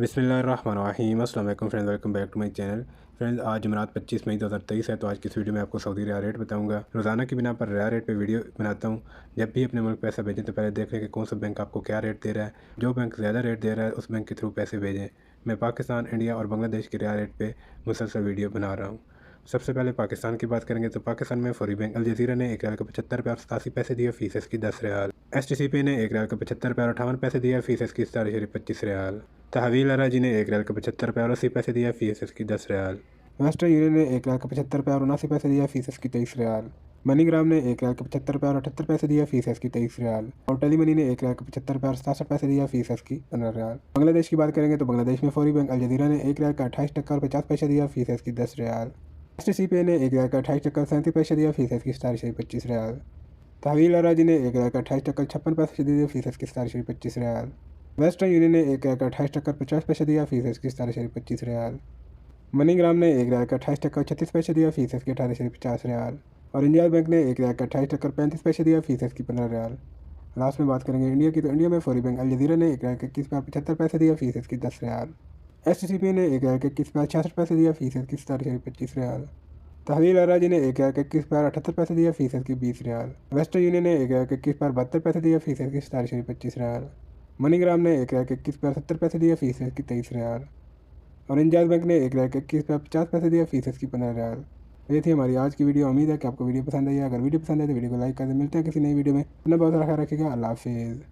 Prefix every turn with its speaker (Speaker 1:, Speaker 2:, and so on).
Speaker 1: बिस्मिल्लाहिर्रहमानिर्रहीम। अस्सलाम वालेकुम friends, welcome back to my channel. Friends, आज जुमेरात 25 मई 2023 है। तो आज की इस वीडियो में आपको सऊदी रियाल रेट बताऊंगा। रोज़ाना की बिना पर रियाल रेट पे वीडियो बनाता हूं। जब भी अपने मुल्क पैसा भेजें तो पहले देख लें कि कौन सा बैंक आपको क्या रेट दे रहा है। जो बैंक ज़्यादा रेट दे रहा है उस बैंक के थ्रू पैसे भेजें। मैं पाकिस्तान, इंडिया और बांग्लादेश के रियाल रेट पर मुसलसल वीडियो बना रहा हूँ। सबसे पहले पाकिस्तान की बात करेंगे तो पाकिस्तान में फौरी बैंक अल जज़ीरा ने 1 रियाल को 75 रुपये और 87 पैसे दिए, फ़ीस इसकी 10 रियाल। STCP ने 1 रियाल को 75 रुपये और 58 पैसे दिया, फ़ीस इसकी 25 रियाल। तहवील अराजी ने 1 रियाल को 75 रुपये और 80 पैसे दिया, फ़ीस इसकी 10 रियाल। वेस्टर्न यूनियन ने 1 रियाल को 75 रुपये और 79 पैसे दिया, फ़ीस इसकी 23 रियाल। मनीग्राम ने 1 रियाल को 75 रुपये और 78 पैसे दिया, फ़ीस इसकी 23 रियाल। और टेली मनी ने 1 रियाल को 75 रुपये और 67 पैसे दिया, फ़ीस इसकी 15 रियाल। बांग्लादेश की बात करेंगे तो बांग्लादेश में फौरी बैंक अल जज़ीरा ने 1 रियाल का 28 टका और 50 पैसे दिया, फ़ीस इसकी 10 रियाल। STCP ने 1 रियाल का 28 टका और 37 पैसे दिया, फ़ीस इसकी 25 रियाल। तहवील अराजी ने 1 रियाल का 28 टका 56 पैसे दिए, फ़ीस इसकी 25 रियाल। वेस्टर्न यूनियन ने 1 रियाल का 28 टका 50 पैसे दिया, फ़ीस इसकी 25 रियाल। मनीग्राम ने 1 रियाल का 28 टका 36 पैसे दिया, फ़ीस इसकी 50 रियाल। और इंडियन बैंक ने 1 रियाल का 28 टका 35 पैसे दिया, फ़ीस इसकी 15 रियाल। लास्ट में बात करेंगे इंडिया की, तो इंडिया में फौरी बैंक अल जज़ीरा ने 1 रियाल का 21 रुपये 75 पैसे दिया, फ़ीस इसकी 10 रियाल। STCP ने 1 रियाल का 21 रुपये 66 पैसे दिया, फ़ीस इसकी 25 रियाल। तहवील अराजी ने 1 रियाल का 21 रुपये 78 पैसे दिया, फ़ीस इसकी 20 रियाल। वेस्टर्न यूनियन ने 1 रियाल का 21 रुपये 72 पैसे दिया, फ़ीस इसकी 25 रियाल। मनीग्राम ने 1 रियाल का 21 रुपये 70 पैसे दिया, फ़ीस इसकी 23 रियाल। और इंडियन बैंक ने 1 रियाल का 21 रुपये 50 पैसे दिया, फ़ीस इसकी 15 रियाल। ये थी हमारी आज की वीडियो। उम्मीद है कि आपको वीडियो पसंद आई है। अगर वीडियो पसंद आए तो वीडियो को लाइक कर दें। मिलते हैं किसी नई वीडियो में। अपना बहुत सारा ख्याल रखिएगा। अल्लाह हाफिज़।